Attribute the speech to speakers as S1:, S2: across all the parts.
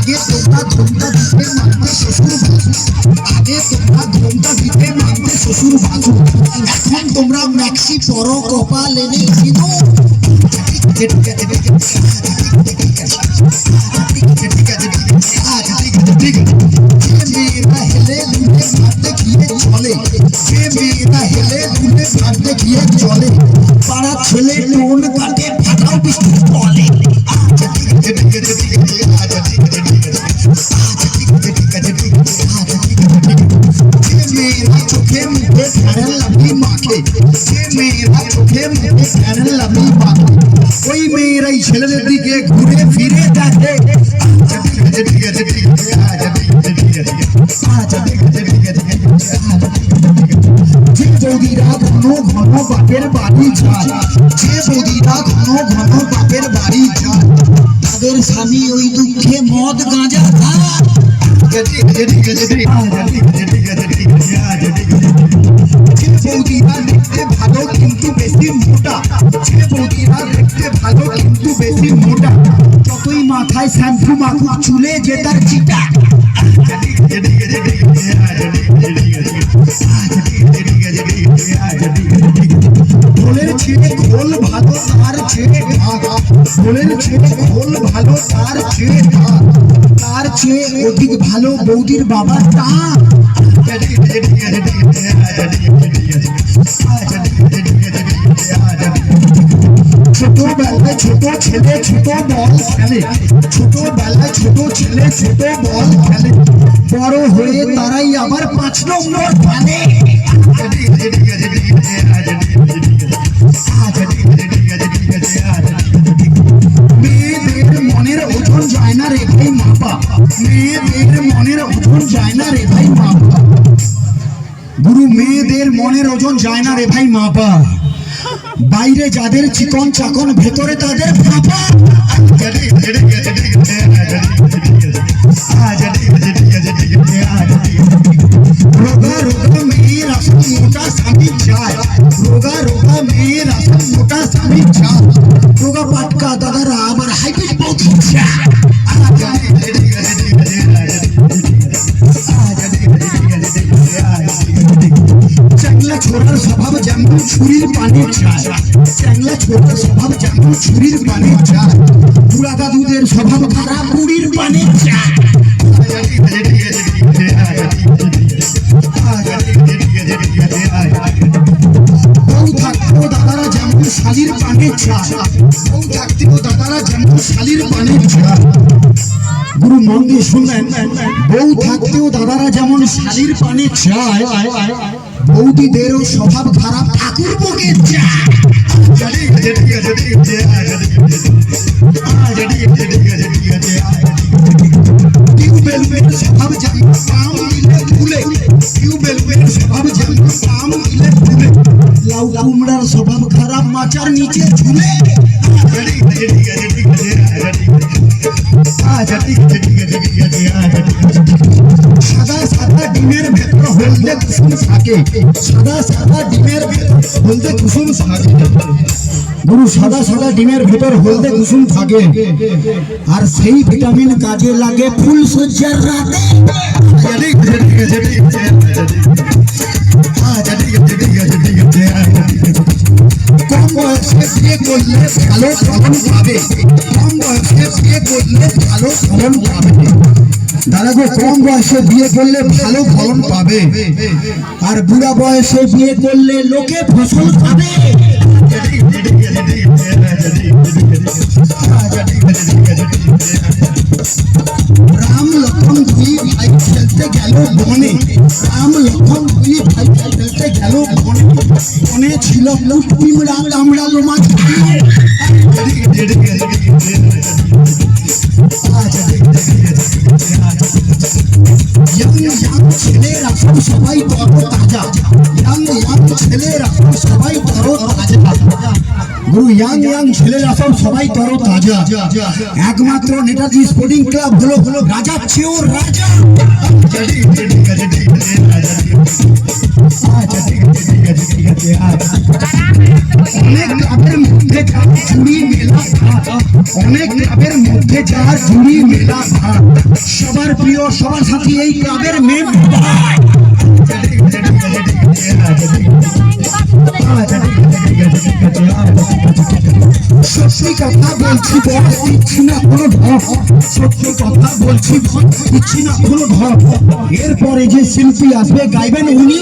S1: আগে তোমরা ঘোমটা দিতে মানতে শ্বশুর বাজু, আগে তোমরা ঘোমটা দিতে মানতে শ্বশুর বাজু, এখন তোমরা ম্যাক্সি পরো কপাল এনে কিনো। ঠিক আছে ঠিক আছে ঠিক আছে ঠিক আছে ঠিক আছে। মেয়েরা হেলে দুলে ভাবতে গিয়ে চলে, যে মেয়েরা হেলে দুলে ভাবতে গিয়ে চলে, পাড়া ছেলে টোন কাটে ফাটাও বৃষ্টি বলে। আচ্ছা ঠিক আছে ঠিক আছে ঠিক আছে আচ্ছা ঠিক আছে ঠিক আছে আচ্ছা ঠিক আছে ঠিক আছে ঠিক আছে আচ্ছা ঠিক আছে ঠিক আছে। যে মেয়েরা চোখে মুখে ফেরেন লাভলি মাখে, যে মেয়েরা চোখে মুখে ফেরেন লাভলি মাখে, ওই মেয়েরাই ছেলেদের দিকে ঘুরে ফিরে দেখে। আচ্ছা ঠিক আছে ঠিক আছে ঠিক আছে আচ্ছা ঠিক আছে ঠিক আছে আচ্ছা ঠিক আছে ঠিক আছে আচ্ছা ঠিক আছে ঠিক আছে। যে বৌদিরা ঘন ঘন বাপের বাড়ি যায়, যে বৌদিরা ঘন ঘন বাপের বাড়ি যায়, তাদের স্বামী ওই দুঃখে মদ গাঁজা খায়। ঠিক আছে ঠিক আছে ঠিক আছে ঠিক আছে ঠিক আছে ঠিক আছে আচ্ছা ঠিক আছে। যে বৌদিরা দেখতে ভালো কিন্তু বেশি মোটা, যে বৌদিরা দেখতে ভালো কিন্তু বেশি মোটা, যতই মাথায় শ্যাম্পু মাখুক চুলে যে তার চিটা। আচ্ছা ঠিক আছে ঠিক আছে ঠিক আছে আচ্ছা ঠিক আছে ঠিক আছে আচ্ছা ঠিক আছে ঠিক আছে ঠিক আছে আচ্ছা ঠিক আছে ঠিক আছে। ঢোলের ছেলে খোল ভালো তার ছেলে ঢাক, ঢোলের ছেলে খোল ভালো তার ছেলে ঢাক, তার চেয়ে অধিক ভালো বৌদির বাবা তা। আচ্ছা ঠিক আছে ঠিক আছে ঠিক আছে আচ্ছা ঠিক আছে ঠিক আছে আচ্ছা ঠিক আছে ঠিক আছে ঠিক আছে আচ্ছা ঠিক আছে। ছোটবেলায় ছোট ছেলে ছোট বল খেলে, ছোটবেলায় ছোট ছেলে ছোট বল খেলে, বড় হয়ে তারাই আবার 5 নম্বর খেলে। আচ্ছা ঠিক আছে ঠিক আছে ঠিক আছে আচ্ছা ঠিক আছে ঠিক আছে আচ্ছা ঠিক আছে ঠিক আছে ঠিক আছে আচ্ছা ঠিক আছে ঠিক আছে। মেয়েদের মনের ওজন যায় না রে ভাই মাপা, মেয়েদের মনের ওজন যায় না রে ভাই মাপা, গুরু মেয়েদের মনের ওজন যায় না রে ভাই মাপা, বাইরে যাদের চিকন চাকন ভেতরে তাদের ফাঁপা। আচ্ছা ঠিক আছে ঠিক আছে ঠিক আছে আচ্ছা ঠিক আছে ঠিক আছে আচ্ছা ঠিক আছে ঠিক আছে ঠিক আছে আচ্ছা ঠিক আছে। রোগা রোগা মেয়ের আসল মোটা স্বামী চায়, রোগা রোগা মেয়ের আসল মোটা স্বামী চায়, রোগা পাটকা দাদারা আবার হাইব্রিড বৌদি চায়। আচ্ছা ঠিক আছে ঠিক আছে ঠিক আছে আচ্ছা ঠিক আছে ঠিক আছে ঠিক আছে আচ্ছা ঠিক আছে ঠিক আছে। চ্যাংলা ছোড়ার স্বভাব যেমন ছুরির পানির চায়, চ্যাংলা ছোড়ার স্বভাব যেমন ছুরির পানির চায়, বুড়া দাদুদের স্বভাব খারাপ বুড়ির পানির চায়। আচ্ছা ঠিক আছে ঠিক আছে ঠিক আছে আচ্ছা ঠিক আছে ঠিক আছে আচ্ছা ঠিক আছে ঠিক আছে ঠিক আছে আচ্ছা। বউ থাকতেও দাদারা যেমন শালির পানির চায়, বউ থাকতেও দাদারা যেমন শালির পানির চায়। গুরু মন দিয়ে শুনলেন, বউ থাকতেও দাদারা যেমন শালির পানির চায়, বৌদিদেরও স্বভাব খারাপ ঠাকুর বকের চায়। আচ্ছা ঠিক আছে ঠিক আছে ঠিক আছে আচ্ছা ঠিক আছে আচ্ছা ঠিক আছে ঠিক আছে ঠিক আছে আচ্ছা ঠিক আছে। টিউবওয়েলের স্বভাব যেমন পাম দিলে ফুলে, টিউবওয়েলের স্বভাব যেমন পাম দিলে ফুলে, লাউ কুমড়ার স্বভাব খারাপ মাচার নিচে ঝুলে। আচ্ছা ঠিক আছে ঠিক আছে ঠিক আছে আচ্ছা ঠিক আছে ঠিক আছে ঠিক আছে আচ্ছা ঠিক আছে। সাদা সাদা ডিমের ভেতর হলদে কুসুম থাকে, সাদা সাদা ডিমের ভেতর হলদে কুসুম থাকে, গুরু সাদা সাদা ডিমের ভেতর হলদে কুসুম থাকে, আর সেই ভিটামিন কাজে লাগে ফুল সজ্জার রাতে। ঠিক আছে ঠিক আছে ঠিক আছে আচ্ছা ঠিক আছে ঠিক আছে ঠিক আছে আচ্ছা ঠিক আছে। কম বয়সে বিয়ে করলে ভালো ফলন পাবে, কম বয়সে বিয়ে করলে ভালো ফলন পাবে, দাদা গো কম বয়সে বিয়ে করলে ভালো ফলন পাবে, আর বুড়া বয়সে বিয়ে করলে লোকে ফসল খাবে। রাম লক্ষণ দুই ভাই খেলতে গেল বনে, রাম লক্ষণ দুই ভাই খেলতে গেল বনে, বনে ছিল পিমড়া কামড়ালো মাছ। ছেলেরা সবাই তরো তাজা, ছেলেরা সবাই তরো তাজা, গুরু ইয়াং ছেলেরা সবাই তরো তাজা, একমাত্র নেতাজি স্পোর্টিং ক্লাব হলো রাজা চেয়েও রাজা। ঠিক আছে ঠিক আছে আচ্ছা ঠিক আছে ঠিক আছে ঠিক আছে। অনেক ক্লাবের মধ্যে যার জুড়ি মেলা ভাত, অনেক ক্লাবের মধ্যে যার জুড়ি মেলা ভাত, সবার প্রিয় সবার সাথী এই ক্লাবের মেম্বার। সত্যি কথা বলছি বস, দিচ্ছি না কোনো ঢপ, সত্যি কথা বলছি বস, দিচ্ছি না কোনো ঢপ। এরপরে যে শিল্পী আসবে গাইবেন উনি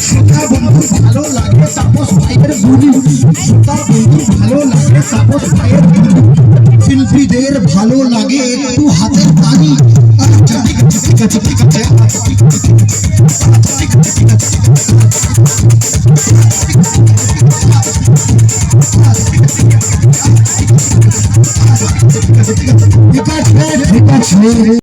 S1: শ্রোতা বন্ধু ভালো লাগে তাপস ভাইয়ের গুলি, শ্রোতা বন্ধু ভালো লাগে তাপস ভাইয়ের গুলি, শিল্পীদের ভালো লাগে একটু হাতের তালি। ঠিক আছে ঠিক আছে ঠিক আছে ঠিক আছে।